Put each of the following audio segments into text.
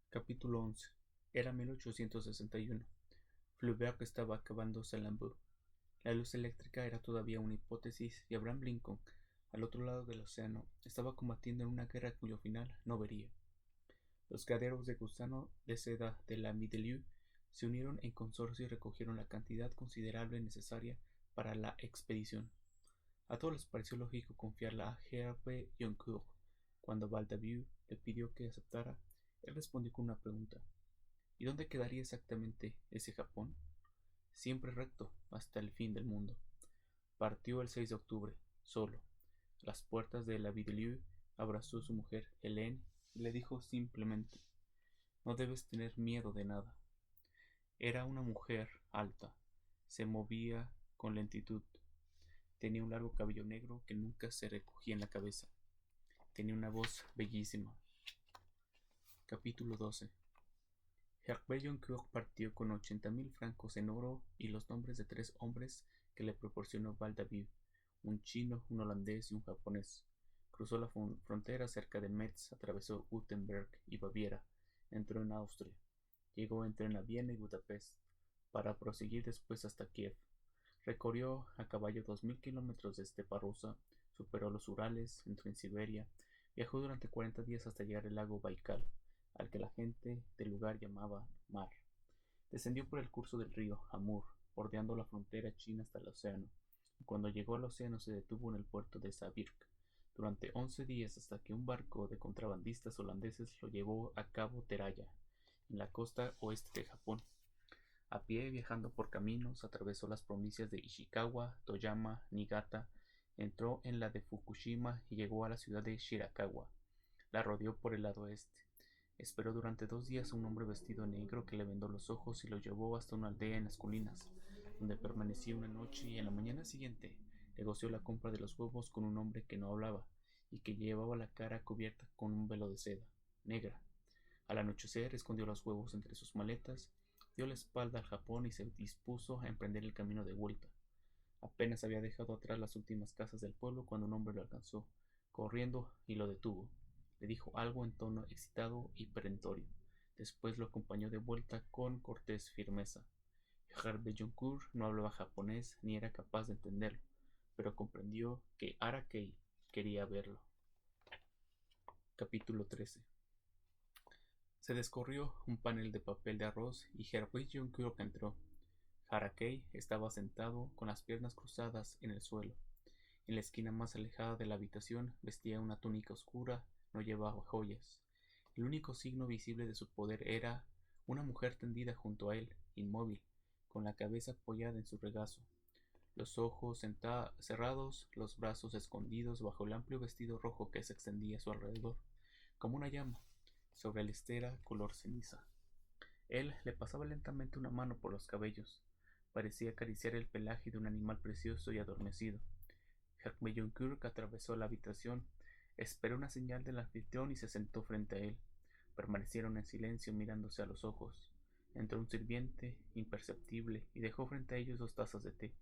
Capítulo 11. Era 1861. Flaubert estaba acabando Salammbô. La luz eléctrica era todavía una hipótesis y Abraham Lincoln, al otro lado del océano, estaba combatiendo en una guerra cuyo final no vería. Los graderos de gusano de seda de la Middeleeuw se unieron en consorcio y recogieron la cantidad considerable necesaria para la expedición. A todos les pareció lógico confiarla a Hervé Joncourt. Cuando Valdavieux le pidió que aceptara, él respondió con una pregunta: ¿y dónde quedaría exactamente ese Japón? Siempre recto, hasta el fin del mundo. Partió el 6 de octubre, solo. A las puertas de la Ville abrazó a su mujer, Helene, y le dijo simplemente: no debes tener miedo de nada. Era una mujer alta. Se movía con lentitud. Tenía un largo cabello negro que nunca se recogía en la cabeza. Tenía una voz bellísima. Capítulo 12. Hervé Joncourt partió con 80.000 francos en oro y los nombres de 3 hombres que le proporcionó Valdavieux, un chino, un holandés y un japonés. Cruzó la frontera cerca de Metz, atravesó Württemberg y Baviera, entró en Austria, llegó en tren a Viena y Budapest, para proseguir después hasta Kiev. Recorrió a caballo 2.000 kilómetros de estepa rusa, superó los Urales, entró en Siberia, viajó durante 40 días hasta llegar al lago Baikal, al que la gente del lugar llamaba Mar. Descendió por el curso del río Amur, bordeando la frontera china hasta el océano, y cuando llegó al océano se detuvo en el puerto de Sabirk durante 11 días hasta que un barco de contrabandistas holandeses lo llevó a Cabo Teraya, en la costa oeste de Japón. A pie, viajando por caminos, atravesó las provincias de Ishikawa, Toyama, Niigata, entró en la de Fukushima y llegó a la ciudad de Shirakawa. La rodeó por el lado este. Esperó durante 2 días a un hombre vestido de negro que le vendó los ojos y lo llevó hasta una aldea en las colinas, donde permaneció una noche y en la mañana siguiente negoció la compra de los huevos con un hombre que no hablaba y que llevaba la cara cubierta con un velo de seda negra. Al anochecer escondió los huevos entre sus maletas, dio la espalda al Japón y se dispuso a emprender el camino de vuelta. Apenas había dejado atrás las últimas casas del pueblo cuando un hombre lo alcanzó, corriendo, y lo detuvo. Le dijo algo en tono excitado y perentorio. Después lo acompañó de vuelta con cortés firmeza. Hervé Joncourt no hablaba japonés ni era capaz de entenderlo, pero comprendió que Arakei quería verlo. Capítulo 13. Se descorrió un panel de papel de arroz y Hervé Joncourt entró. Harakei estaba sentado con las piernas cruzadas en el suelo. En la esquina más alejada de la habitación vestía una túnica oscura, no llevaba joyas. El único signo visible de su poder era una mujer tendida junto a él, inmóvil, con la cabeza apoyada en su regazo, los ojos cerrados, los brazos escondidos bajo el amplio vestido rojo que se extendía a su alrededor, como una llama, sobre la estera color ceniza. Él le pasaba lentamente una mano por los cabellos. Parecía acariciar el pelaje de un animal precioso y adormecido. Hervé Joncourt atravesó la habitación, esperó una señal del anfitrión y se sentó frente a él. Permanecieron en silencio mirándose a los ojos. Entró un sirviente, imperceptible, y dejó frente a ellos 2 tazas de té.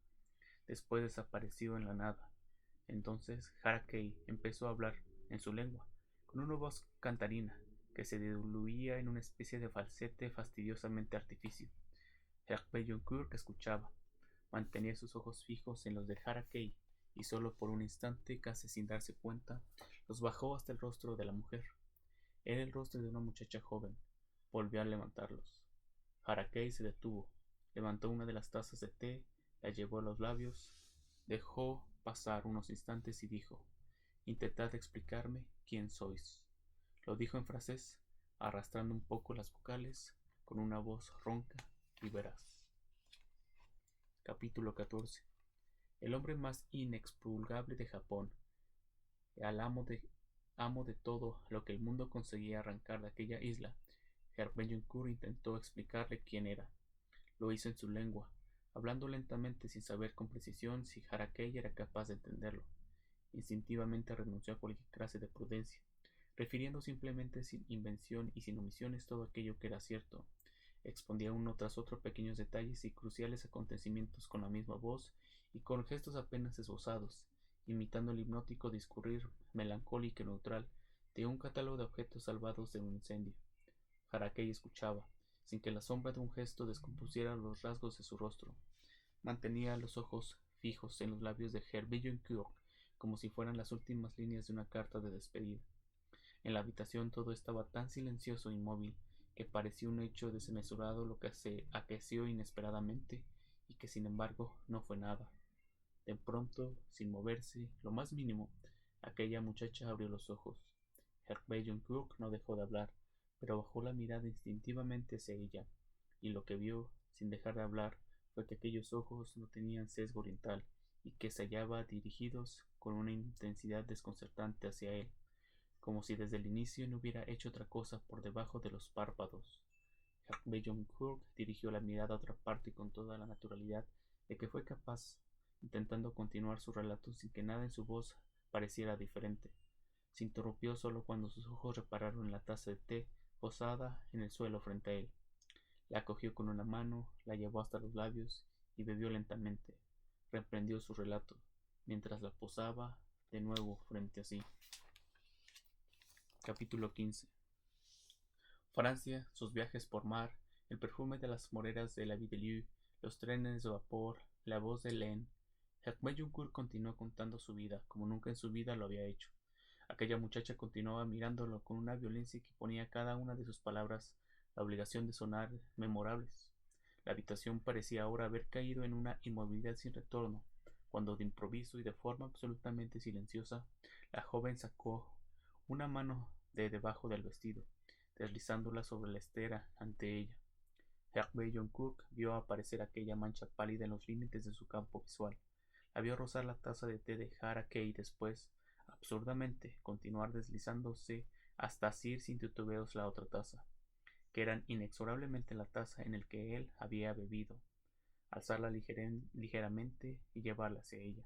Después desapareció en la nada. Entonces Harakei empezó a hablar en su lengua, con una voz cantarina que se diluía en una especie de falsete fastidiosamente artificio. Hervé Joncourt escuchaba, mantenía sus ojos fijos en los de Harakei y solo por un instante, casi sin darse cuenta, los bajó hasta el rostro de la mujer. Era el rostro de una muchacha joven. Volvió a levantarlos. Harakei se detuvo, levantó una de las tazas de té, la llevó a los labios, dejó pasar unos instantes y dijo: intentad explicarme quién sois. Lo dijo en francés, arrastrando un poco las vocales, con una voz ronca y veraz. Capítulo 14. El hombre más inexpugnable de Japón, al amo de todo lo que el mundo conseguía arrancar de aquella isla. Hervé Joncourt intentó explicarle quién era. Lo hizo en su lengua, hablando lentamente sin saber con precisión si Harakei era capaz de entenderlo. Instintivamente renunció a cualquier clase de prudencia, refiriendo simplemente sin invención y sin omisiones todo aquello que era cierto. Expondía uno tras otro pequeños detalles y cruciales acontecimientos con la misma voz y con gestos apenas esbozados, imitando el hipnótico discurrir melancólico y neutral de un catálogo de objetos salvados de un incendio. Harakei escuchaba, sin que la sombra de un gesto descompusiera los rasgos de su rostro. Mantenía los ojos fijos en los labios de Herr Billinger, como si fueran las últimas líneas de una carta de despedida. En la habitación todo estaba tan silencioso e inmóvil que parecía un hecho desmesurado lo que se aqueció inesperadamente y que sin embargo no fue nada. De pronto, sin moverse, lo más mínimo, aquella muchacha abrió los ojos. Herr Beilenkirch no dejó de hablar, pero bajó la mirada instintivamente hacia ella, y lo que vio, sin dejar de hablar, fue que aquellos ojos no tenían sesgo oriental y que se hallaban dirigidos con una intensidad desconcertante hacia él, como si desde el inicio no hubiera hecho otra cosa por debajo de los párpados. Herr Beilenkirch dirigió la mirada a otra parte con toda la naturalidad de que fue capaz, intentando continuar su relato sin que nada en su voz pareciera diferente. Se interrumpió solo cuando sus ojos repararon en la taza de té posada en el suelo frente a él. La cogió con una mano, la llevó hasta los labios y bebió lentamente. Reprendió su relato, mientras la posaba de nuevo frente a sí. Capítulo 15. Francia, sus viajes por mar, el perfume de las moreras de la Videlieu, los trenes de vapor, la voz de Hélène. Herr Beilenkirch continuó contando su vida, como nunca en su vida lo había hecho. Aquella muchacha continuaba mirándolo con una violencia que ponía a cada una de sus palabras la obligación de sonar memorables. La habitación parecía ahora haber caído en una inmovilidad sin retorno, cuando de improviso y de forma absolutamente silenciosa, la joven sacó una mano de debajo del vestido, deslizándola sobre la estera ante ella. Herr Beilenkirch vio aparecer aquella mancha pálida en los límites de su campo visual. La vio rozar la taza de té de Harakei y después, absurdamente, continuar deslizándose hasta asir sin titubeos la otra taza, que era inexorablemente la taza en la que él había bebido, alzarla ligeramente y llevarla hacia ella.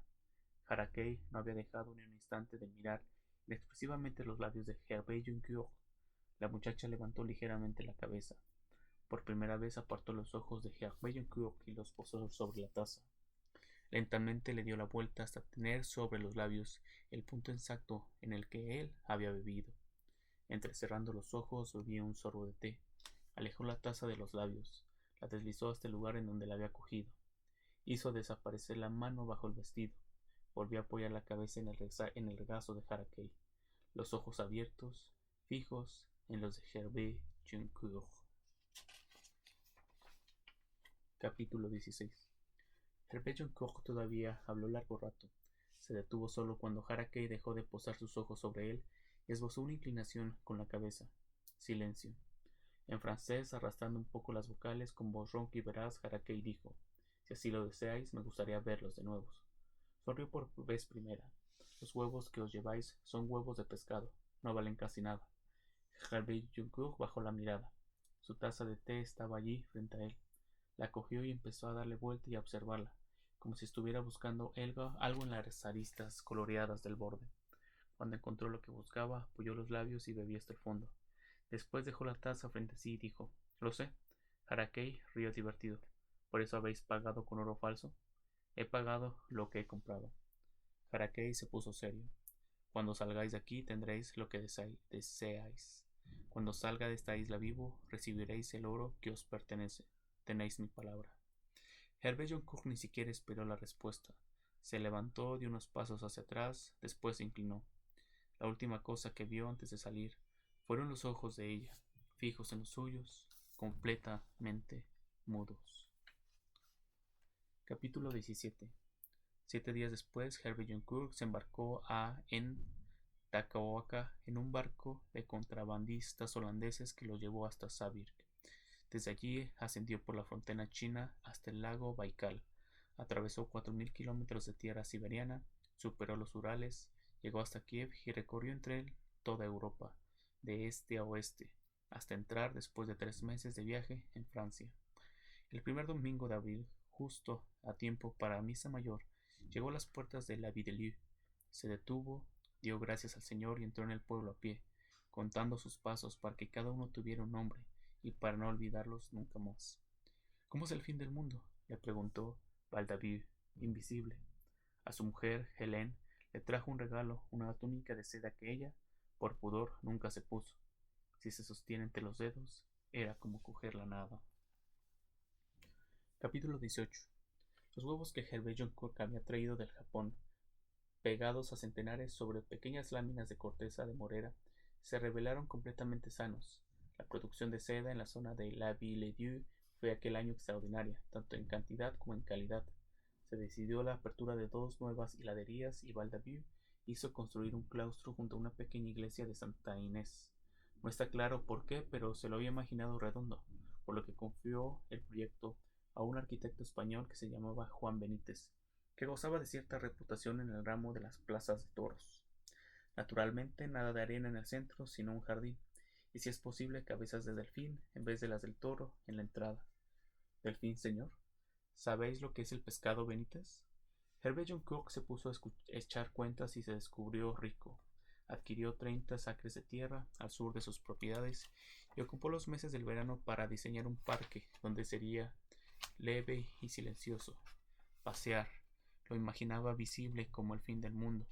Harakei no había dejado ni un instante de mirar inexpresivamente los labios de Herr Beilenkirch. La muchacha levantó ligeramente la cabeza. Por primera vez apartó los ojos de Herr Beilenkirch y los posó sobre la taza. Lentamente le dio la vuelta hasta tener sobre los labios el punto exacto en el que él había bebido. Entrecerrando los ojos, bebió un sorbo de té. Alejó la taza de los labios, la deslizó hasta el lugar en donde la había cogido. Hizo desaparecer la mano bajo el vestido. Volvió a apoyar la cabeza en el regazo de Harakei, los ojos abiertos, fijos en los de Herr Beilenkirch. Capítulo 16. Herr Beilenkirch todavía habló largo rato. Se detuvo solo cuando Harakei dejó de posar sus ojos sobre él y esbozó una inclinación con la cabeza. Silencio. En francés, arrastrando un poco las vocales con voz ronca y veraz, Harakei dijo: «Si así lo deseáis, me gustaría verlos de nuevo». Sonrió por vez primera. «Los huevos que os lleváis son huevos de pescado. No valen casi nada». Herr Beilenkirch bajó la mirada. Su taza de té estaba allí, frente a él. La cogió y empezó a darle vuelta y a observarla, como si estuviera buscando algo en las aristas coloreadas del borde. Cuando encontró lo que buscaba, apoyó los labios y bebió hasta el fondo. Después dejó la taza frente a sí y dijo: «Lo sé». Harakei rió divertido. «¿Por eso habéis pagado con oro falso?» «He pagado lo que he comprado». Harakei se puso serio. «Cuando salgáis de aquí tendréis lo que deseáis. Cuando salga de esta isla vivo, recibiréis el oro que os pertenece. Tenéis mi palabra». Herr Beilenkirch ni siquiera esperó la respuesta. Se levantó, dio unos pasos hacia atrás, después se inclinó. La última cosa que vio antes de salir fueron los ojos de ella, fijos en los suyos, completamente mudos. Capítulo 17. 7 días después, Herr Beilenkirch se embarcó en Takaoka en un barco de contrabandistas holandeses que lo llevó hasta Sabirk. Desde allí ascendió por la frontera china hasta el lago Baikal, atravesó 4000 kilómetros de tierra siberiana, superó los Urales, llegó hasta Kiev y recorrió entre él toda Europa, de este a oeste, hasta entrar, después de 3 meses de viaje, en Francia. El primer domingo de abril, justo a tiempo para misa mayor, llegó a las puertas de la Videlieu. Se detuvo, dio gracias al Señor y entró en el pueblo a pie, contando sus pasos para que cada uno tuviera un nombre y para no olvidarlos nunca más. «¿Cómo es el fin del mundo?», le preguntó Baldavier, invisible. A su mujer, Hélène, le trajo un regalo, una túnica de seda que ella, por pudor, nunca se puso. «Si se sostiene entre los dedos, Era como coger la nada. Capítulo 18. Los huevos que Herbert John Cook había traído del Japón, pegados a centenares sobre pequeñas láminas de corteza de morera, se revelaron completamente sanos. La producción de seda en la zona de La Ville-Dieu fue aquel año extraordinaria, tanto en cantidad como en calidad. Se decidió la apertura de dos nuevas hiladerías y Valdavieux hizo construir un claustro junto a una pequeña iglesia de Santa Inés. No está claro por qué, pero se lo había imaginado redondo, por lo que confió el proyecto a un arquitecto español que se llamaba Juan Benítez, que gozaba de cierta reputación en el ramo de las plazas de toros. Naturalmente, nada de arena en el centro, sino un jardín, y si es posible, cabezas de delfín en vez de las del toro en la entrada. ¿Delfín, señor? ¿Sabéis lo que es el pescado, Benítez? Herbert John Cook se puso a echar cuentas y se descubrió rico. Adquirió 30 acres de tierra al sur de sus propiedades y ocupó los meses del verano para diseñar un parque donde sería leve y silencioso. Pasear, lo imaginaba visible como el fin del mundo.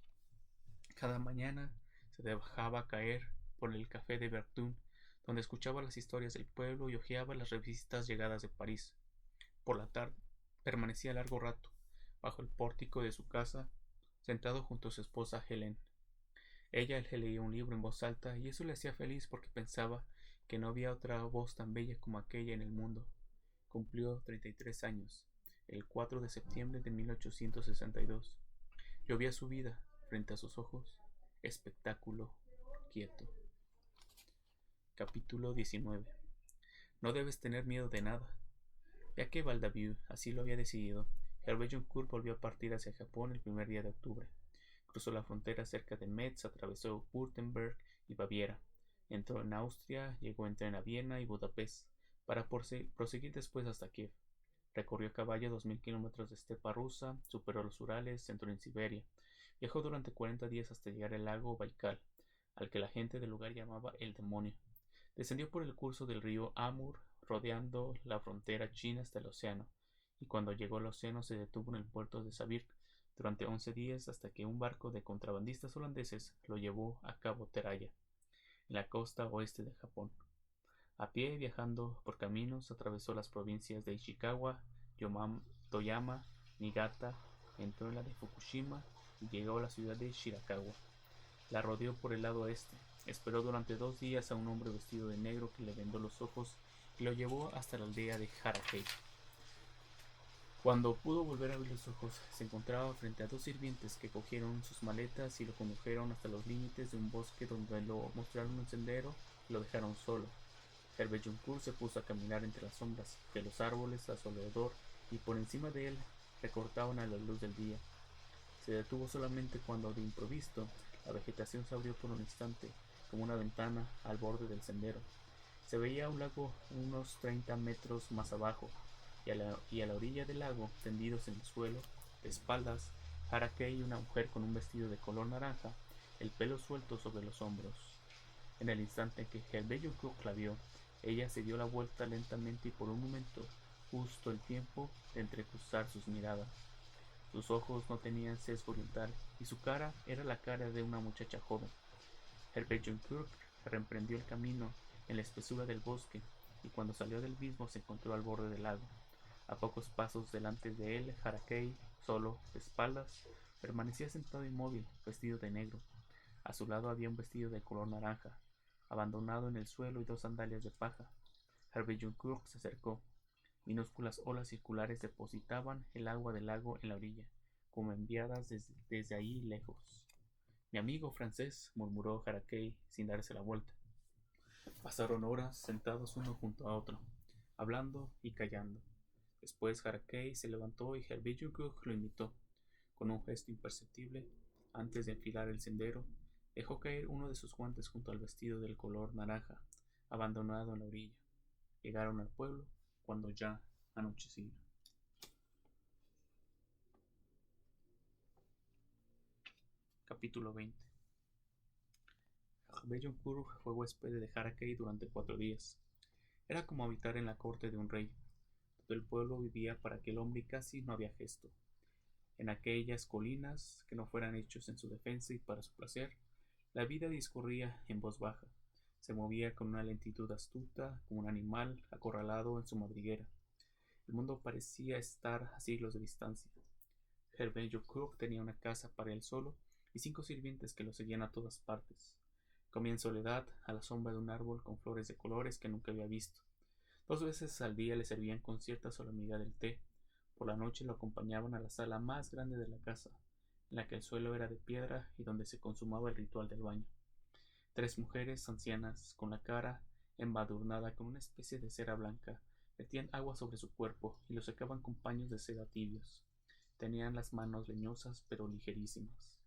Cada mañana se dejaba caer por el café de Verdun, donde escuchaba las historias del pueblo y hojeaba las revistas llegadas de París. Por la tarde permanecía largo rato bajo el pórtico de su casa, sentado junto a su esposa Helen. Ella le leía un libro en voz alta y eso le hacía feliz porque pensaba que no había otra voz tan bella como aquella en el mundo. Cumplió 33 años, el 4 de septiembre de 1862. Llovía su vida frente a sus ojos, espectáculo quieto. Capítulo 19. No debes tener miedo de nada. Ya que Valdavieux así lo había decidido, Herbert John Cook volvió a partir hacia Japón el primer día de octubre. Cruzó la frontera cerca de Metz, atravesó Württemberg y Baviera. Entró en Austria, llegó en tren a Viena y Budapest, para proseguir después hasta Kiev. Recorrió a caballo 2000 kilómetros de estepa rusa, superó los Urales, entró en Siberia. Viajó durante 40 días hasta llegar al lago Baikal, al que la gente del lugar llamaba el demonio. Descendió por el curso del río Amur, rodeando la frontera china hasta el océano, y cuando llegó al océano se detuvo en el puerto de Sabirk durante 11 días hasta que un barco de contrabandistas holandeses lo llevó a Cabo Teraya, en la costa oeste de Japón. A pie, viajando por caminos, atravesó las provincias de Ishikawa, Toyama, Niigata, entró en la de Fukushima y llegó a la ciudad de Shirakawa. La rodeó por el lado este. Esperó durante 2 días a un hombre vestido de negro que le vendó los ojos y lo llevó hasta la aldea de Harakei. Cuando pudo volver a abrir los ojos, se encontraba frente a dos sirvientes que cogieron sus maletas y lo condujeron hasta los límites de un bosque donde lo mostraron un sendero y lo dejaron solo. Herbert John Cook se puso a caminar entre las sombras que los árboles a su alrededor y por encima de él recortaban a la luz del día. Se detuvo solamente cuando de improviso la vegetación se abrió por un instante, como una ventana al borde del sendero. Se veía un lago unos 30 metros más abajo, y a la orilla del lago, tendidos en el suelo, de espaldas, Harakei y una mujer con un vestido de color naranja, el pelo suelto sobre los hombros. En el instante en que Herbert John Cook la vio, ella se dio la vuelta lentamente y por un momento, justo el tiempo de entrecruzar sus miradas. Sus ojos no tenían sesgo oriental y su cara era la cara de una muchacha joven. Herbert John Cook reemprendió el camino en la espesura del bosque y cuando salió del mismo se encontró al borde del lago. A pocos pasos delante de él, Harakei, solo, de espaldas, permanecía sentado inmóvil, vestido de negro. A su lado había un vestido de color naranja, abandonado en el suelo y dos sandalias de paja. Herbert John Cook se acercó. Minúsculas olas circulares depositaban el agua del lago en la orilla, como enviadas desde ahí lejos. Mi amigo francés, murmuró Harakei sin darse la vuelta. Pasaron horas sentados uno junto a otro, hablando y callando. Después Harakei se levantó y Herbert John Cook lo imitó. Con un gesto imperceptible, antes de enfilar el sendero, dejó caer uno de sus guantes junto al vestido del color naranja, abandonado en la orilla. Llegaron al pueblo cuando ya anochecía. Capítulo 20. Herbert John Cook fue huésped de Harakei durante 4 días. Era como habitar en la corte de un rey. Todo el pueblo vivía para aquel hombre y casi no había gesto. En aquellas colinas que no fueran hechos en su defensa y para su placer, la vida discurría en voz baja. Se movía con una lentitud astuta, como un animal acorralado en su madriguera. El mundo parecía estar a siglos de distancia. El bello Cook tenía una casa para él solo y 5 sirvientes que lo seguían a todas partes. Comía en soledad, a la sombra de un árbol con flores de colores que nunca había visto. 2 veces al día le servían con cierta solemnidad el té. Por la noche lo acompañaban a la sala más grande de la casa, en la que el suelo era de piedra y donde se consumaba el ritual del baño. 3 mujeres ancianas, con la cara embadurnada con una especie de cera blanca, metían agua sobre su cuerpo y lo secaban con paños de seda tibios. Tenían las manos leñosas pero ligerísimas.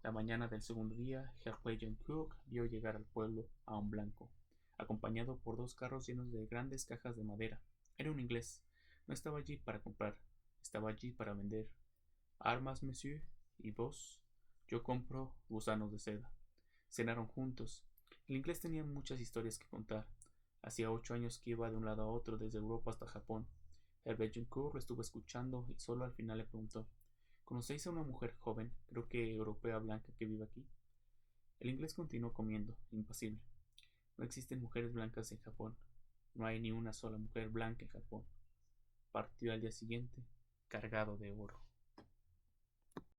La mañana del segundo día, John Cook vio llegar al pueblo a un blanco, acompañado por 2 carros llenos de grandes cajas de madera. Era un inglés. No estaba allí para comprar, estaba allí para vender. Armas, monsieur, y vos. Yo compro gusanos de seda. Cenaron juntos. El inglés tenía muchas historias que contar. Hacía 8 años que iba de un lado a otro, desde Europa hasta Japón. Herbert Juncourt lo estuvo escuchando y solo al final le preguntó: ¿Conocéis a una mujer joven, creo que europea blanca, que vive aquí? El inglés continuó comiendo, impasible. No existen mujeres blancas en Japón. No hay ni una sola mujer blanca en Japón. Partió al día siguiente, cargado de oro.